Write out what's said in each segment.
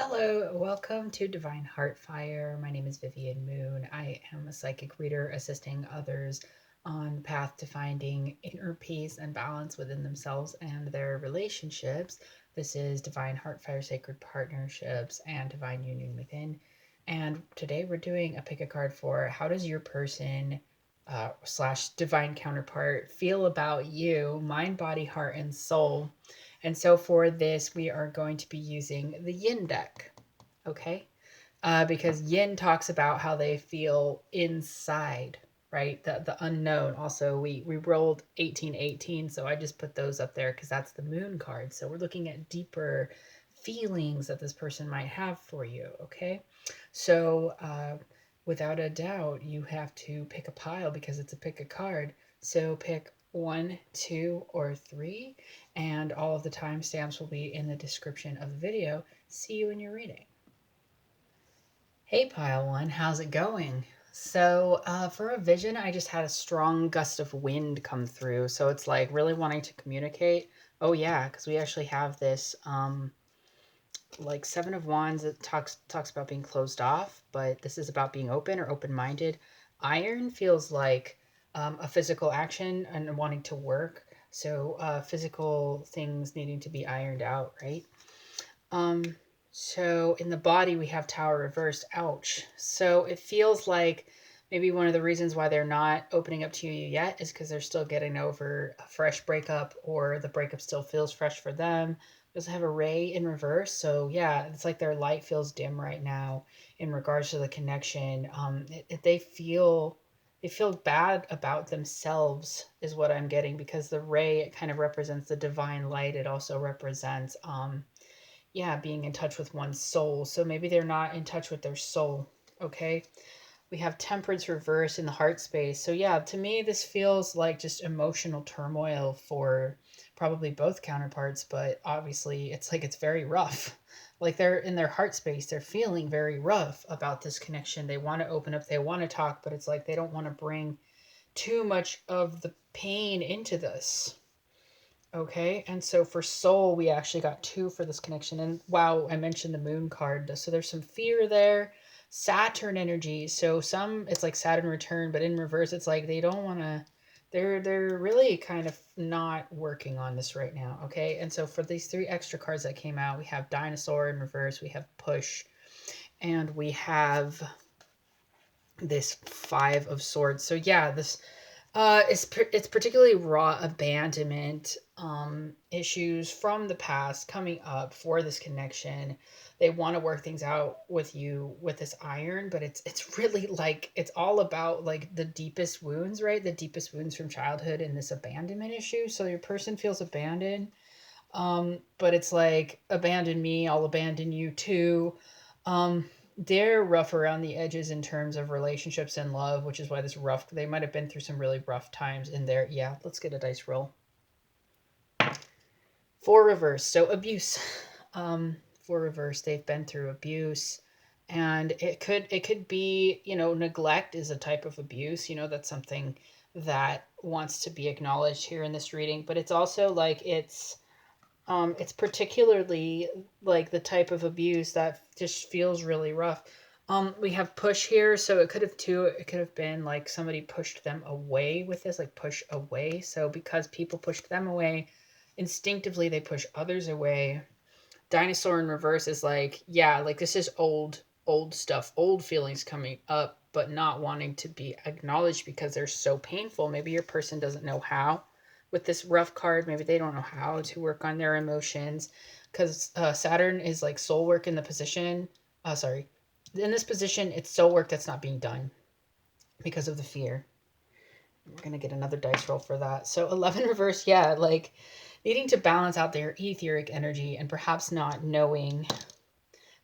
Hello, welcome to Divine Heartfire. My name is Vivian Moon. I am a psychic reader assisting others on the path to finding inner peace and balance within themselves and their relationships. This is Divine Heartfire Sacred Partnerships and Divine Union Within. And today we're doing a pick a card for how does your person slash divine counterpart feel about you, mind, body, heart, and soul. And so for this, we are going to be using the yin deck, okay? Because yin talks about how they feel inside, right? The unknown. Also, we rolled 1818, so I just put those up there because that's the moon card. So we're looking at deeper feelings that this person might have for you, okay? So without a doubt, you have to pick a pile because it's a pick a card. So pick one, two, or three, and all of the timestamps will be in the description of the video. See you in your reading. Hey, Pile One, how's it going? So, for a vision, I just had a strong gust of wind come through. So it's like really wanting to communicate. Oh, yeah, because we actually have this like Seven of Wands that talks about being closed off, but this is about being open or open-minded. Iron feels like a physical action and wanting to work. So physical things needing to be ironed out, right? Um, so in the body we have Tower reversed. Ouch. So it feels like maybe one of the reasons why they're not opening up to you yet is because they're still getting over a fresh breakup, or the breakup still feels fresh for them. We also have a ray in reverse. So yeah, it's like their light feels dim right now in regards to the connection. They feel bad about themselves is what I'm getting, because the ray, it kind of represents the divine light. It also represents yeah, being in touch with one's soul. So maybe they're not in touch with their soul. Okay. We have temperance reverse in the heart space. So yeah, to me, this feels like just emotional turmoil for probably both counterparts, but obviously it's like it's very rough. Like they're in their heart space, they're feeling very rough about this connection. They want to open up, they want to talk, but it's like they don't want to bring too much of the pain into this. Okay, and so for soul, we actually got two for this connection. And wow, I mentioned the moon card. So there's some fear there. Saturn energy. So some it's like Saturn return, but in reverse, it's like they don't want to. They're really kind of not working on this right now. Okay, and so for these three extra cards that came out, we have dinosaur in reverse, we have push, and we have this five of swords. So yeah, this it's particularly raw abandonment issues from the past coming up for this connection. They want to work things out with you with this iron, but it's really like it's all about like the deepest wounds, right? The deepest wounds from childhood and this abandonment issue. So your person feels abandoned, but it's like abandon me, I'll abandon you too. They're rough around the edges in terms of relationships and love, which is why this rough, they might have been through some really rough times in there. Yeah, let's get a dice roll. For reverse, so abuse. For reverse, they've been through abuse, and it could be, neglect is a type of abuse. That's something that wants to be acknowledged here in this reading, but it's also like it's particularly like the type of abuse that just feels really rough. We have push here, so it could have been like somebody pushed them away with this, like push away. So because people pushed them away, instinctively they push others away. Dinosaur in reverse is like, yeah, like this is old stuff, old feelings coming up, but not wanting to be acknowledged because they're so painful. Maybe your person doesn't know how with this rough card. Maybe they don't know how to work on their emotions, because Saturn is like soul work in the position. Sorry. In this position, it's soul work that's not being done because of the fear. We're going to get another dice roll for that. So 11 reverse, yeah, like needing to balance out their etheric energy and perhaps not knowing.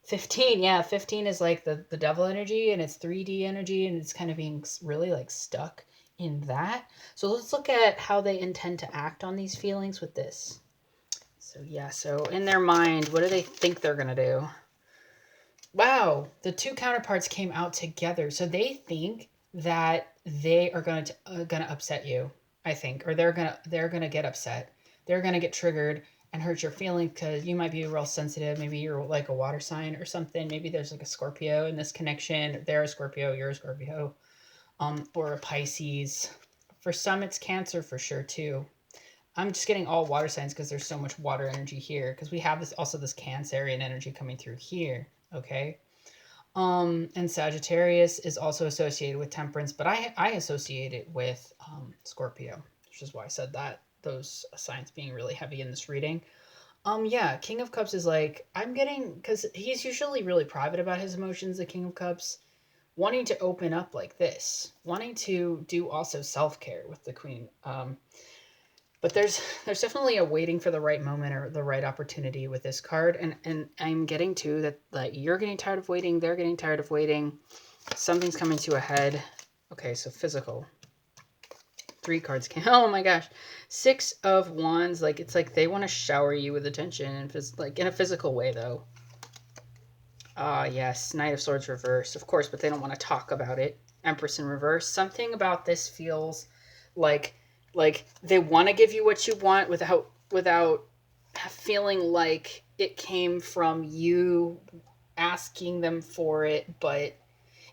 15, yeah, 15 is like the devil energy, and it's 3D energy, and it's kind of being really like stuck in that. So let's look at how they intend to act on these feelings with this. So yeah, so in their mind, what do they think they're going to do? Wow, the two counterparts came out together. So they think that they are going to upset you, I think, or they're going to get upset. They're going to get triggered, and hurt your feelings because you might be real sensitive. Maybe you're like a water sign or something. Maybe there's like a Scorpio in this connection. They're a Scorpio, you're a Scorpio, or a Pisces. For some, it's Cancer for sure too. I'm just getting all water signs because there's so much water energy here. Because we have this Cancerian energy coming through here. Okay. And Sagittarius is also associated with Temperance, but I associate it with Scorpio, which is why I said that. Those signs being really heavy in this reading. Yeah, King of Cups is like, I'm getting, because he's usually really private about his emotions, the King of Cups, wanting to open up like this, wanting to do also self-care with the Queen. But there's definitely a waiting for the right moment or the right opportunity with this card, and I'm getting to that, like, you're getting tired of waiting, they're getting tired of waiting, something's coming to a head. Okay, so physical. 3 cards came. Oh my gosh. 6 of Wands, like, it's like they want to shower you with attention, and like in a physical way though. Yes, Knight of Swords reversed, of course, but they don't want to talk about it. Empress in reverse. Something about this feels like they want to give you what you want without feeling like it came from you asking them for it, but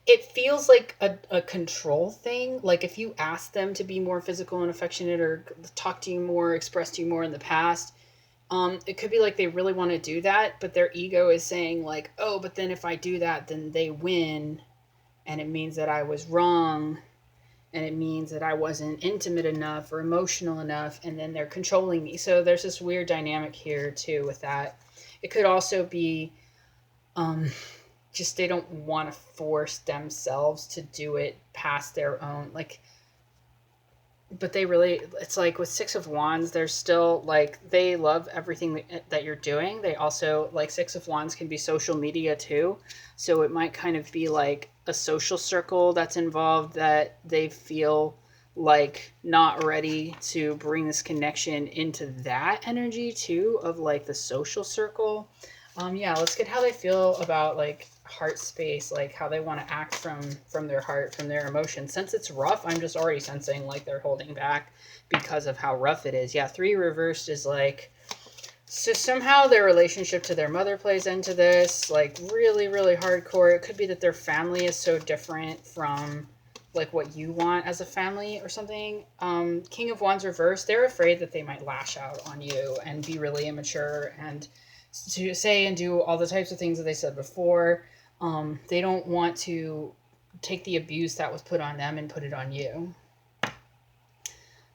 it feels like a control thing. Like if you ask them to be more physical and affectionate or talk to you more, express to you more in the past, it could be like they really want to do that, but their ego is saying like, oh, but then if I do that, then they win, and it means that I was wrong, and it means that I wasn't intimate enough or emotional enough, and then they're controlling me. So there's this weird dynamic here too with that. It could also be just they don't want to force themselves to do it past their own, like, but they really, it's like with 6 of Wands, they're still like, they love everything that you're doing. They also, like, 6 of Wands can be social media too, so it might kind of be like a social circle that's involved that they feel like not ready to bring this connection into that energy too, of like the social circle. Yeah, let's get how they feel about like heart space, like how they want to act from their heart, from their emotions. Since it's rough, I'm just already sensing like they're holding back because of how rough it is. Yeah, 3 reversed is like, so somehow their relationship to their mother plays into this, like really, really hardcore. It could be that their family is so different from like what you want as a family or something. King of Wands reversed, they're afraid that they might lash out on you and be really immature and to say and do all the types of things that they said before. They don't want to take the abuse that was put on them and put it on you.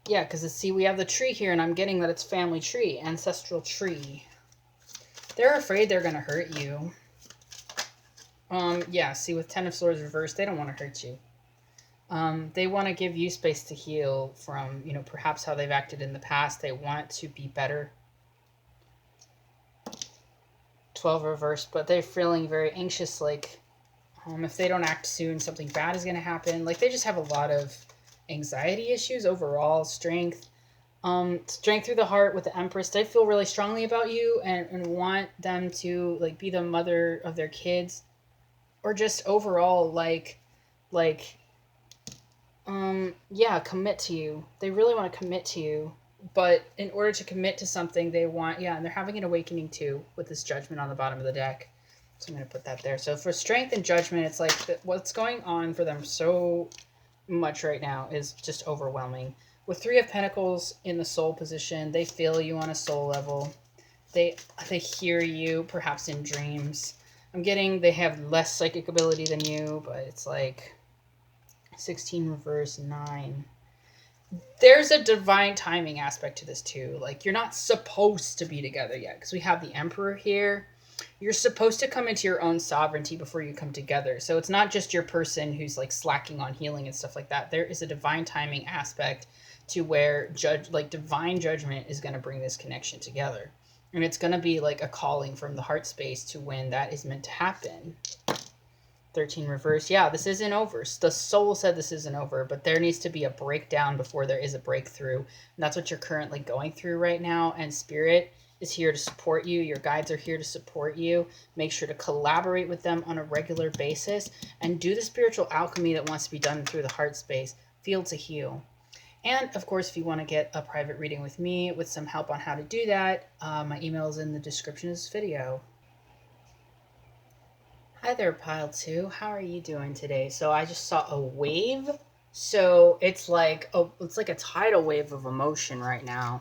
Yeah, because see, we have the tree here, and I'm getting that it's family tree, ancestral tree. They're afraid they're going to hurt you. Yeah, see, with 10 of Swords reversed, they don't want to hurt you. They want to give you space to heal from, you know, perhaps how they've acted in the past. They want to be better. 12 reversed, but they're feeling very anxious, like if they don't act soon, something bad is going to happen. Like they just have a lot of anxiety issues overall. Strength through the heart with the Empress. They feel really strongly about you and want them to like be the mother of their kids, or just overall yeah, commit to you. They really want to commit to you. But in order to commit to something, they want, yeah, and they're having an awakening too with this Judgment on the bottom of the deck. So I'm going to put that there. So for Strength and Judgment, it's like what's going on for them so much right now is just overwhelming. With 3 of Pentacles in the soul position, they feel you on a soul level. They hear you, perhaps in dreams. I'm getting they have less psychic ability than you, but it's like 16 reverse 9. There's a divine timing aspect to this too. Like you're not supposed to be together yet because we have the Emperor here. You're supposed to come into your own sovereignty before you come together. So it's not just your person who's like slacking on healing and stuff like that. There is a divine timing aspect to where divine judgment is going to bring this connection together. And it's going to be like a calling from the heart space to when that is meant to happen. 13 reverse. Yeah, this isn't over. The soul said this isn't over, but there needs to be a breakdown before there is a breakthrough. And that's what you're currently going through right now. And Spirit is here to support you. Your guides are here to support you. Make sure to collaborate with them on a regular basis and do the spiritual alchemy that wants to be done through the heart space. Feel to heal. And of course, if you want to get a private reading with me with some help on how to do that, my email is in the description of this video. Hi there, Pile 2. How are you doing today? So I just saw a wave. So it's like a tidal wave of emotion right now.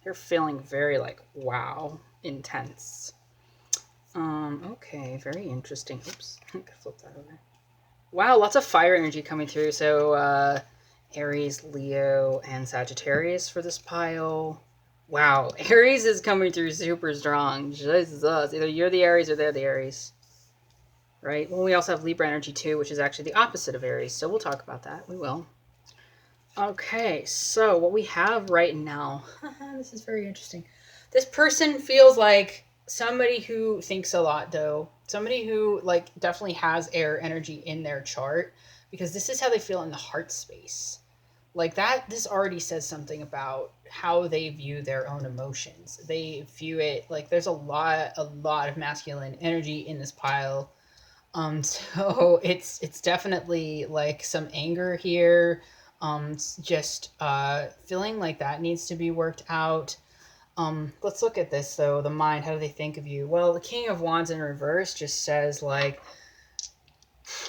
You're feeling very like wow, intense. Okay, very interesting. Oops, I gotta flip that over. Wow, lots of fire energy coming through. So Aries, Leo, and Sagittarius for this pile. Wow, Aries is coming through super strong. Jesus, either you're the Aries or they're the Aries. Right? Well, we also have Libra energy too, which is actually the opposite of Aries. So we'll talk about that. We will. Okay, so what we have right now, this is very interesting. This person feels like somebody who thinks a lot, though. Somebody who, like, definitely has air energy in their chart, because this is how they feel in the heart space. Like that, this already says something about how they view their own emotions. They view it like there's a lot of masculine energy in this pile. So it's definitely like some anger here. Just feeling like that needs to be worked out. Let's look at this though. The mind, how do they think of you? Well, the King of Wands in reverse just says like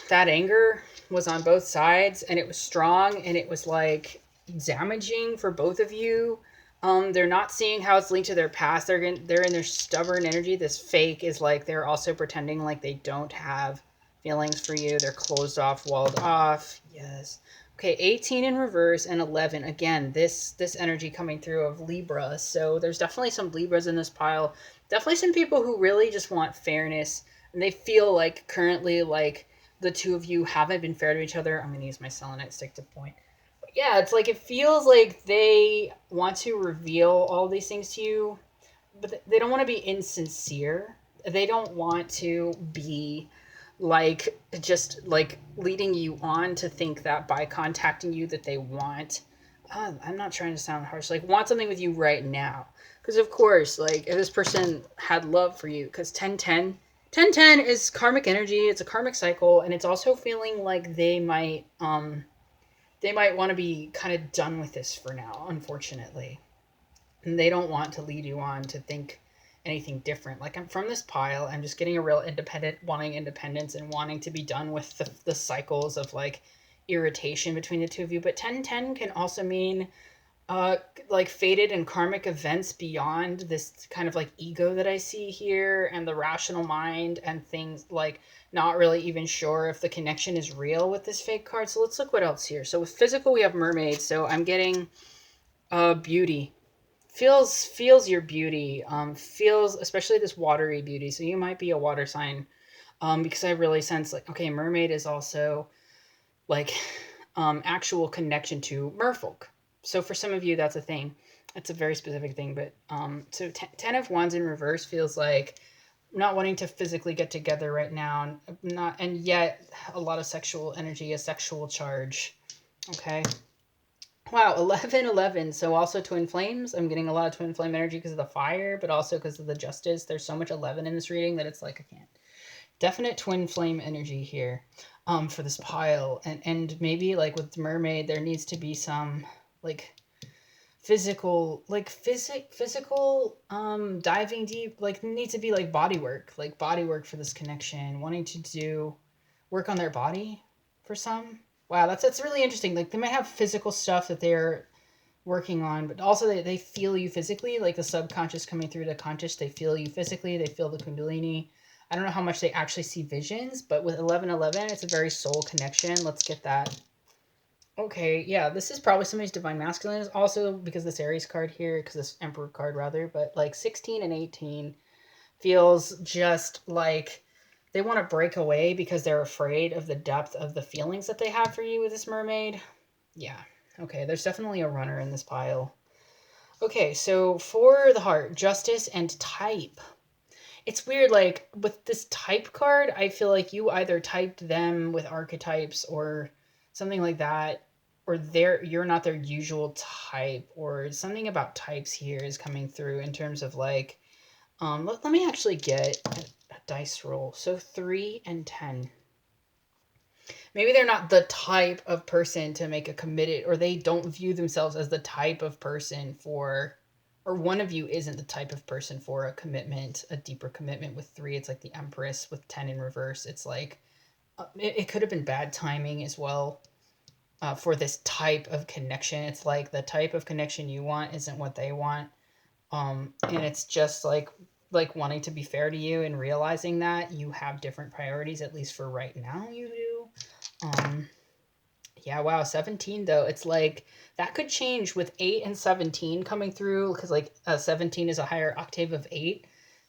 that anger was on both sides and it was strong and it was like damaging for both of you. They're not seeing how it's linked to their past. They're in their stubborn energy. This fake is like they're also pretending like they don't have feelings for you. They're closed off, walled off. Yes. Okay, 18 in reverse and 11. Again, this energy coming through of Libra. So there's definitely some Libras in this pile. Definitely some people who really just want fairness and they feel like currently like the two of you haven't been fair to each other. I'm going to use my selenite stick to point. But yeah, it's like it feels like they want to reveal all these things to you, but they don't want to be insincere. They don't want to be like just like leading you on to think that by contacting you that they want I'm not trying to sound harsh, like want something with you right now, because of course like if this person had love for you, because 1010 is karmic energy, it's a karmic cycle, and it's also feeling like they might want to be kind of done with this for now, unfortunately, and they don't want to lead you on to think anything different. Like I'm from this pile, I'm just getting a real independent, wanting independence and wanting to be done with the cycles of like irritation between the two of you. But 1010 can also mean uh like fated and karmic events beyond this kind of like ego that I see here and the rational mind and things like not really even sure if the connection is real with this fake card. So let's look what else here. So with physical we have mermaid, so I'm getting beauty. Feels your beauty, feels especially this watery beauty, so you might be a water sign, because I really sense like okay, mermaid is also like actual connection to merfolk. So for some of you that's a thing, it's a very specific thing, but so 10 of wands in reverse feels like not wanting to physically get together right now, not, and yet a lot of sexual energy, a sexual charge. Okay. Wow, 1111. So also twin flames. I'm getting a lot of twin flame energy because of the fire, but also because of the justice. There's so much 11 in this reading that it's like I can't. Definite twin flame energy here for this pile. And maybe like with mermaid there needs to be some like physical like physical diving deep, like needs to be like body work for this connection, wanting to do work on their body for some. Wow, that's really interesting. Like they might have physical stuff that they're working on, but also they feel you physically, like the subconscious coming through the conscious. They feel you physically, they feel the kundalini. I don't know how much they actually see visions, but with 1111 it's a very soul connection. Let's get that. Okay, yeah, this is probably somebody's divine masculine, also because this Aries card here, because this Emperor card rather, but like 16 and 18 feels just like they want to break away because they're afraid of the depth of the feelings that they have for you with this mermaid. Yeah. Okay, there's definitely a runner in this pile. Okay, so for the heart, justice and type. It's weird, like with this type card, I feel like you either typed them with archetypes or something like that, or you're not their usual type, or something about types here is coming through in terms of like let me actually get a dice roll. So 3 and 10. Maybe they're not the type of person to make a committed, or they don't view themselves as the type of person for, or one of you isn't the type of person for a commitment, a deeper commitment with 3. It's like the Empress with 10 in reverse. It's like, it could have been bad timing as well. For this type of connection, it's like the type of connection you want isn't what they want. And it's just like wanting to be fair to you and realizing that you have different priorities, at least for right now you do. Yeah, wow, 17 though. It's like that could change with 8 and 17 coming through, because like 17 is a higher octave of 8.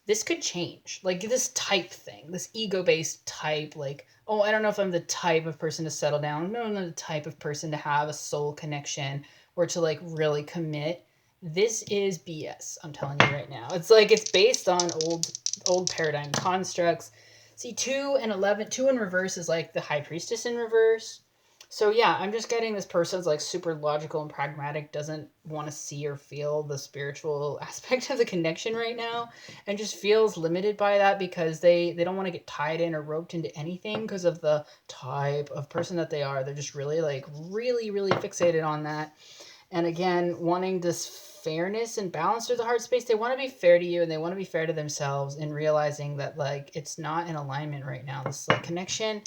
This could change. Like this type thing, this ego-based type, like, oh, I don't know if I'm the type of person to settle down. No, I'm not the type of person to have a soul connection or to like really commit. This is BS. I'm telling you right now. It's like it's based on old paradigm constructs. See, 2 and 11, 2 in reverse is like the High Priestess in reverse. So yeah, I'm just getting this person's like super logical and pragmatic, doesn't want to see or feel the spiritual aspect of the connection right now, and just feels limited by that because they don't want to get tied in or roped into anything because of the type of person that they are. They're just really like really fixated on that. And again, wanting this fairness and balance through the heart space, they want to be fair to you and they want to be fair to themselves, and realizing that like it's not in alignment right now. This like connection,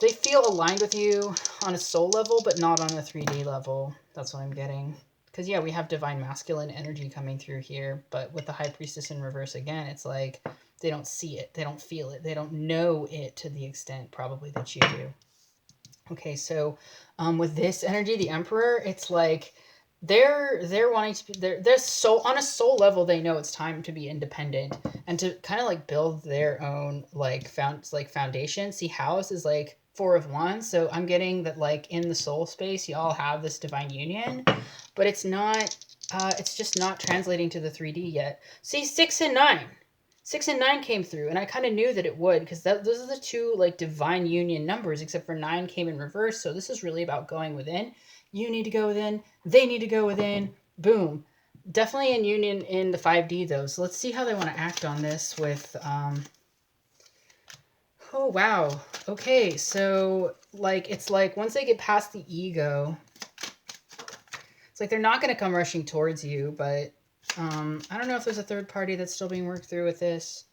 they feel aligned with you on a soul level, but not on a 3D level. That's what I'm getting. Because, yeah, we have divine masculine energy coming through here, but with the High Priestess in reverse again, it's like they don't see it, they don't feel it, they don't know it to the extent probably that you do. Okay, so with this energy, the Emperor, it's like they're wanting to be they're so on a soul level they know it's time to be independent and to kind of like build their own like foundation. See, house is like 4 of Wands, so I'm getting that like in the soul space y'all have this divine union, but it's just not translating to the 3D yet. See, 6 and 9. 6 and 9 came through, and I kind of knew that it would, because those are the 2 like divine union numbers, except for 9 came in reverse. So this is really about going within. You need to go within, they need to go within. Boom. Definitely in union in the 5D though. So let's see how they want to act on this with oh wow. Okay, so like it's like once they get past the ego, it's like they're not going to come rushing towards you, but I don't know if there's a third party that's still being worked through with this.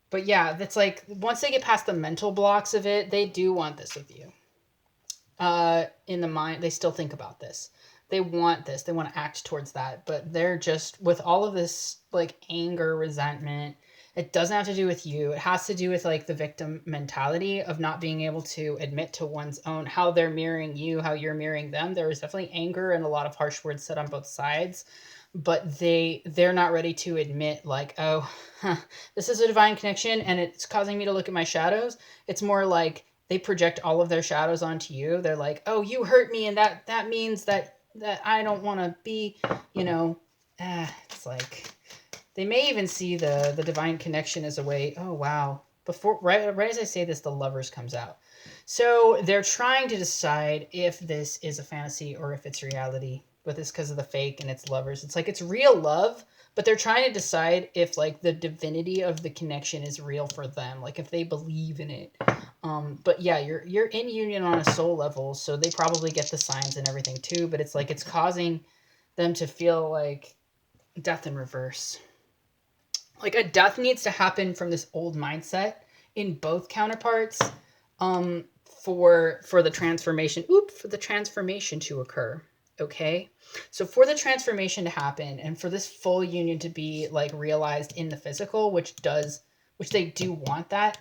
But yeah, that's like once they get past the mental blocks of it, they do want this with you. In the mind, they still think about this. They want this. They want to act towards that. But they're just with all of this like anger, resentment. It doesn't have to do with you. It has to do with like the victim mentality of not being able to admit to one's own how they're mirroring you, how you're mirroring them. There is definitely anger and a lot of harsh words said on both sides, but they're not ready to admit like, oh, this is a divine connection and it's causing me to look at my shadows. It's more like they project all of their shadows onto you. They're like, oh, you hurt me, and that means that I don't want to be, you know. It's like they may even see the divine connection as a way. Oh wow! Before right as I say this, the Lovers comes out. So they're trying to decide if this is a fantasy or if it's reality. But it's because of the fake and it's Lovers. It's like it's real love, but they're trying to decide if like the divinity of the connection is real for them, like if they believe in it. But yeah, you're in union on a soul level, so they probably get the signs and everything too. But it's like it's causing them to feel like death in reverse. Like a death needs to happen from this old mindset in both counterparts, for the transformation. For the transformation to occur. Okay, so for the transformation to happen and for this full union to be like realized in the physical, which they do want that,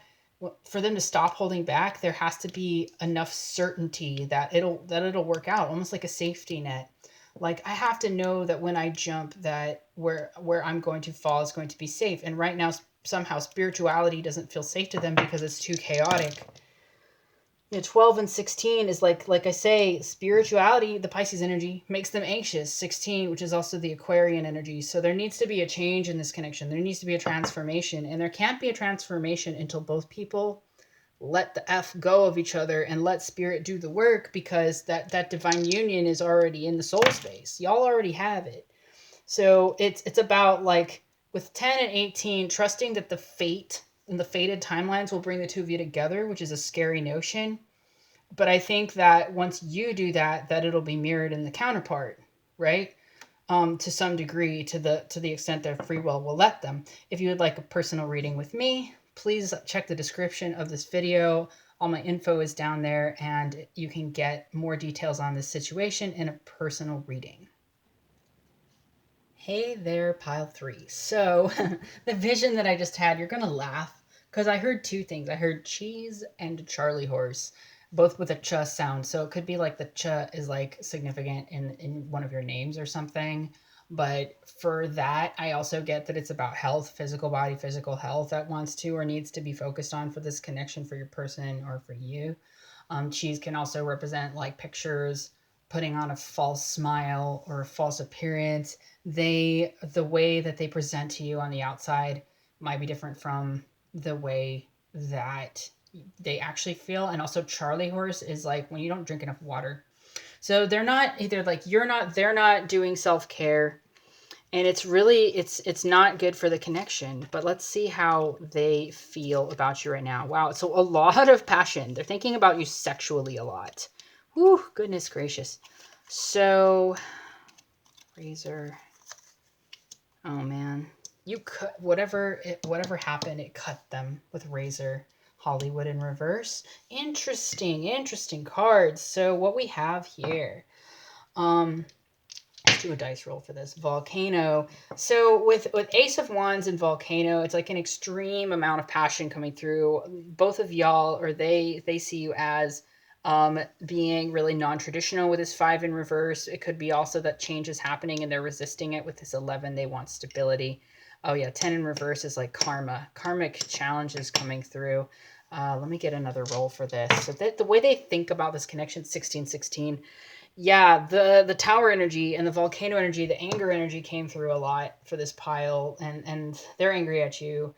for them to stop holding back, there has to be enough certainty that it'll work out, almost like a safety net. Like I have to know that when I jump, that where I'm going to fall is going to be safe. And right now, somehow spirituality doesn't feel safe to them because it's too chaotic. 12 and 16 is like I say, spirituality, the Pisces energy, makes them anxious. 16, which is also the Aquarian energy. So there needs to be a change in this connection. There needs to be a transformation. And there can't be a transformation until both people let the F go of each other and let spirit do the work, because that divine union is already in the soul space. Y'all already have it. So it's about like with 10 and 18, trusting that the fate and the fated timelines will bring the two of you together, which is a scary notion. But I think that once you do that, that it'll be mirrored in the counterpart, right? To some degree, to the extent their free will let them. If you would like a personal reading with me, please check the description of this video. All my info is down there, and you can get more details on this situation in a personal reading. Hey there, pile 3. So the vision that I just had, you're going to laugh because I heard two things. I heard cheese and Charlie horse, both with a ch sound. So it could be like the ch is like significant in one of your names or something. But for that, I also get that it's about health, physical body, physical health that wants to or needs to be focused on for this connection for your person or for you. Cheese can also represent like pictures, putting on a false smile or a false appearance. The way that they present to you on the outside might be different from the way that they actually feel. And also Charlie horse is like when you don't drink enough water. So they're not either like they're not doing self-care, and it's really it's not good for the connection. But let's see how they feel about you right now. Wow, so a lot of passion. They're thinking about you sexually a lot. Whew, goodness gracious. So razor. Oh man, you cut whatever happened. It cut them with razor. Hollywood in reverse. Interesting cards. So what we have here, let's do a dice roll for this. Volcano. So with Ace of Wands and Volcano, it's like an extreme amount of passion coming through. Both of y'all, or they see you as being really non-traditional with this 5 in reverse. It could be also that change is happening and they're resisting it. With this 11, they want stability. Oh yeah, 10 in reverse is like karmic challenges coming through. Let me get another roll for this. So the way they think about this connection, 16-16. Yeah, the tower energy and the volcano energy, the anger energy came through a lot for this pile, and they're angry at you.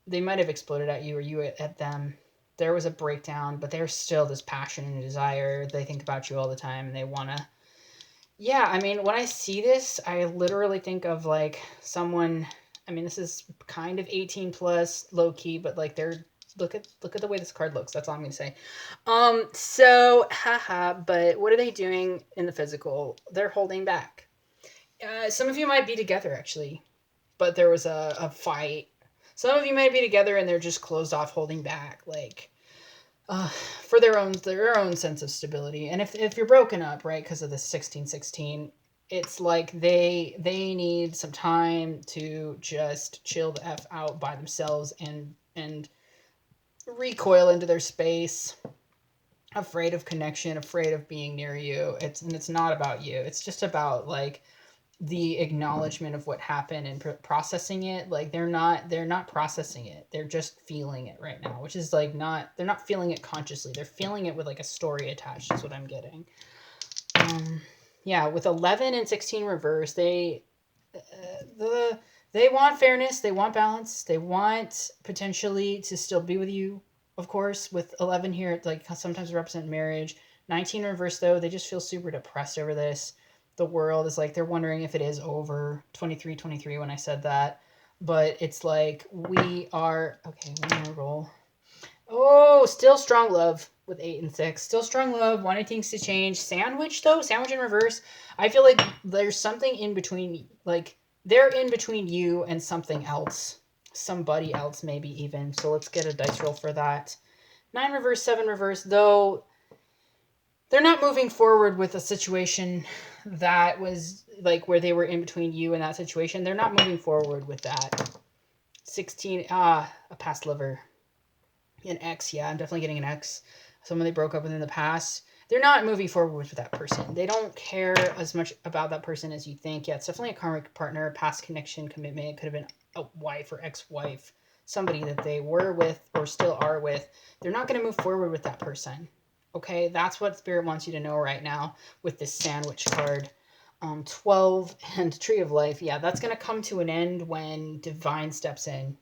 They might have exploded at you or you at them. There was a breakdown, but there's still this passion and desire. They think about you all the time, and they want to. Yeah, I mean, when I see this, I literally think of like someone. I mean, this is kind of 18 plus, low key, but like they're look at the way this card looks. That's all I'm gonna say. So haha. But what are they doing in the physical? They're holding back. Some of you might be together actually, but there was a fight. Some of you might be together and they're just closed off, holding back, like for their own sense of stability. And if you're broken up, right, because of the 16-16, it's like they need some time to just chill the f out by themselves and recoil into their space, afraid of connection, afraid of being near you. It's not about you. It's just about like the acknowledgement of what happened and processing it. Like they're not processing it. They're just feeling it right now, which is like they're not feeling it consciously. They're feeling it with like a story attached is what I'm getting. Yeah, with 11 and 16 reverse, they want fairness, they want balance, they want potentially to still be with you. Of course, with 11 here, it like sometimes represent marriage. 19 reverse though, they just feel super depressed over this. The world is like they're wondering if it is over. 23 when I said that, but it's like we are okay. One more roll. Oh, still strong love with 8 and 6. Still strong love, wanting things to change. Sandwich though, sandwich in reverse. I feel like there's something in between, like they're in between you and something else. Somebody else maybe even. So let's get a dice roll for that. 9 reverse, 7 reverse, though they're not moving forward with a situation that was like where they were in between you and that situation. They're not moving forward with that. 16, a past lover. An ex, yeah, I'm definitely getting an ex. Someone they broke up with in the past. They're not moving forward with that person. They don't care as much about that person as you think. Yeah, it's definitely a karmic partner, past connection, commitment. It could have been a wife or ex-wife, somebody that they were with or still are with. They're not going to move forward with that person. Okay, that's what Spirit wants you to know right now with this sandwich card. 12 and Tree of Life. Yeah, that's going to come to an end when Divine steps in.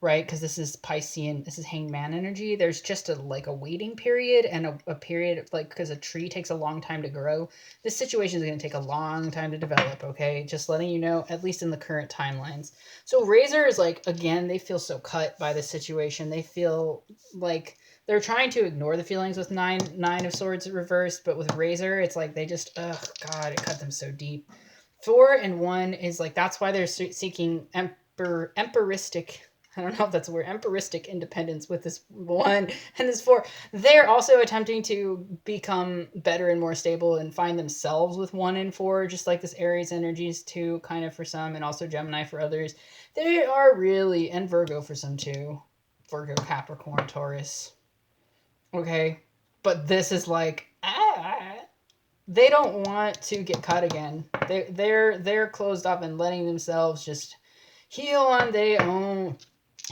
right? Because this is Piscean, this is hangman energy. There's just a like a waiting period and a period of, like, because a tree takes a long time to grow. This situation is going to take a long time to develop. Okay, just letting you know, at least in the current timelines. So Razor is like, again, they feel so cut by this situation. They feel like they're trying to ignore the feelings with nine of swords reversed, but with Razor, it's like they just, oh god, it cut them so deep. 4 and 1 is like, that's why they're seeking emperistic, I don't know if that's a word, emperistic independence with this 1 and this 4. They're also attempting to become better and more stable and find themselves with 1 and 4, just like this Aries energies too, kind of for some, and also Gemini for others. They are really, and Virgo for some too. Virgo, Capricorn, Taurus. Okay. But this is like, they don't want to get cut again. They're closed up and letting themselves just heal on their own.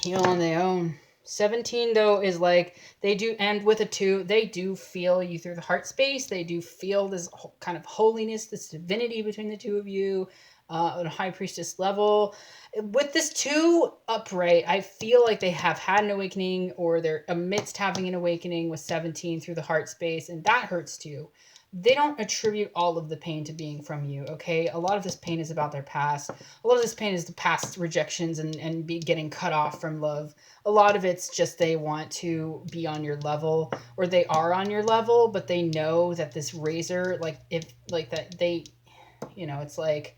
Heal on their own. 17 though is like, they do end with a 2. They do feel you through the heart space. They do feel this kind of holiness, this divinity between the two of you, on a high priestess level. With this 2 upright, I feel like they have had an awakening, or they're amidst having an awakening with 17 through the heart space, and that hurts too. They don't attribute all of the pain to being from you, okay? A lot of this pain is about their past. A lot of this pain is the past rejections and getting cut off from love. A lot of it's just they want to be on your level, or they are on your level, but they know that this Razor, like, if, like, that they, it's like,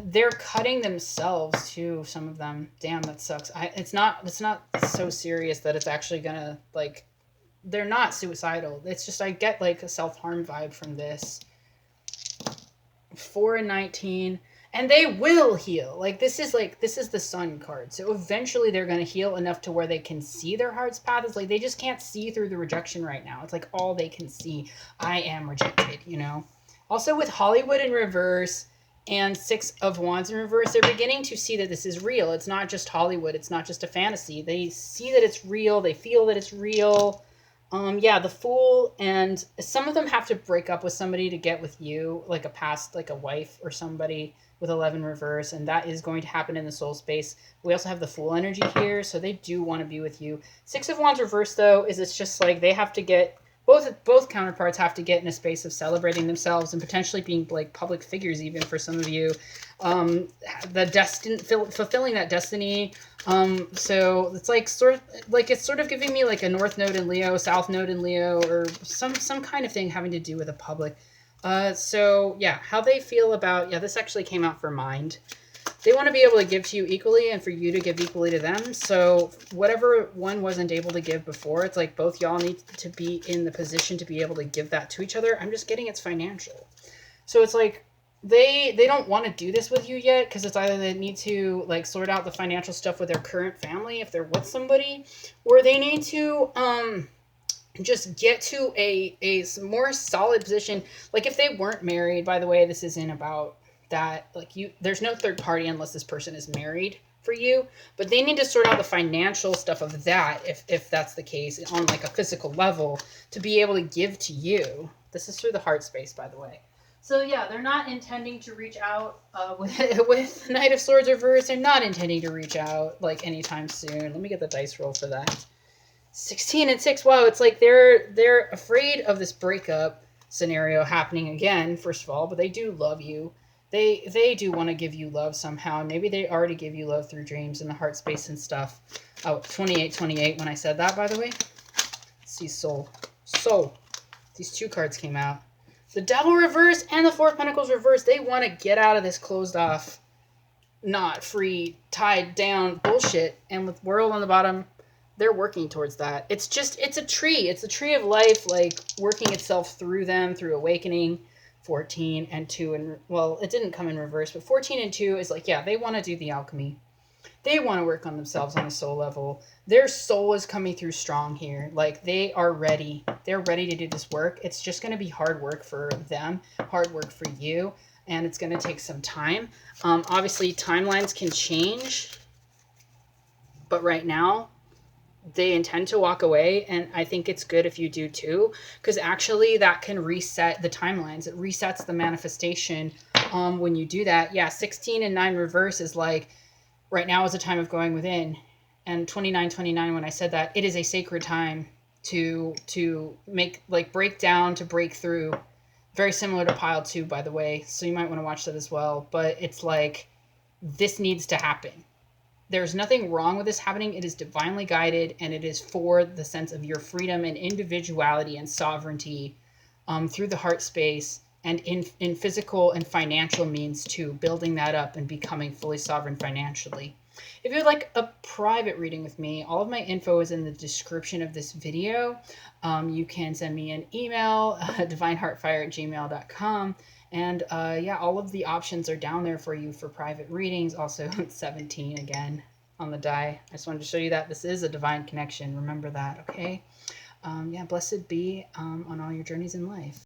they're cutting themselves too, some of them. Damn, that sucks. It's not so serious that it's actually gonna, like, they're not suicidal. It's just, I get like a self-harm vibe from this. 4 and 19, and they will heal. Like, this is the Sun card. So eventually they're going to heal enough to where they can see their heart's path. It's like they just can't see through the rejection right now. It's like all they can see. I am rejected, Also with Hollywood in reverse and 6 of Wands in reverse, they're beginning to see that this is real. It's not just Hollywood. It's not just a fantasy. They see that it's real. They feel that it's real. The Fool, and some of them have to break up with somebody to get with you, like a past, like a wife or somebody with 11 reverse, and that is going to happen in the soul space. We also have the Fool energy here, so they do want to be with you. 6 of Wands reverse, though, is it's just like they have to get, both counterparts have to get in a space of celebrating themselves and potentially being like public figures, even for some of you. Fulfilling that destiny. So it's like it's sort of giving me like a North Node in Leo, South Node in Leo, or some kind of thing having to do with a public. So yeah, how they feel about, this actually came out for Mind. They want to be able to give to you equally and for you to give equally to them. So whatever one wasn't able to give before, it's like both y'all need to be in the position to be able to give that to each other. I'm just getting it's financial. So it's like they don't want to do this with you yet, because it's either they need to like sort out the financial stuff with their current family if they're with somebody, or they need to just get to a more solid position. Like if they weren't married, by the way, this isn't about that, like, there's no third party unless this person is married for you, but they need to sort out the financial stuff of that, if that's the case, on like a physical level, to be able to give to you. This is through the heart space, by the way. So yeah, they're not intending to reach out with Knight of Swords reverse. They're not intending to reach out like anytime soon. Let me get the dice roll for that. 16 and 6. Wow, it's like they're afraid of this breakup scenario happening again, first of all, but they do love you. They do want to give you love somehow. Maybe they already give you love through dreams and the heart space and stuff. Oh, 28 when I said that, by the way. Let's see, Soul. These 2 cards came out. The Devil reverse and the 4 of Pentacles reverse. They want to get out of this closed off, not free, tied down bullshit. And with World on the bottom, they're working towards that. It's a tree. It's a tree of life, like working itself through them, through awakening. 14 and 2, and well, it didn't come in reverse, but 14 and 2 is like, yeah, they want to do the alchemy. They want to work on themselves on a soul level. Their soul is coming through strong here. Like, they are ready. They're ready to do this work. It's just going to be hard work for them, hard work for you, and it's going to take some time. Obviously, timelines can change, but right now, they intend to walk away, and I think it's good if you do too, because actually that can reset the timelines. It resets the manifestation when you do that. Yeah, 16 and 9 reverse is like, Right now is a time of going within. And 2929, when I said that, it is a sacred time to make, like, break down, to break through. Very similar to pile 2, by the way, so you might want to watch that as well. But it's like, this needs to happen. There's nothing wrong with this happening. It is divinely guided, and it is for the sense of your freedom and individuality and sovereignty, through the heart space, and in physical and financial means too, building that up and becoming fully sovereign financially. If you would like a private reading with me, all of my info is in the description of this video. You can send me an email, divineheartfire@gmail.com. And yeah, all of the options are down there for you for private readings. Also, 17 again on the die. I just wanted to show you that this is a divine connection. Remember that, okay? Yeah, blessed be on all your journeys in life.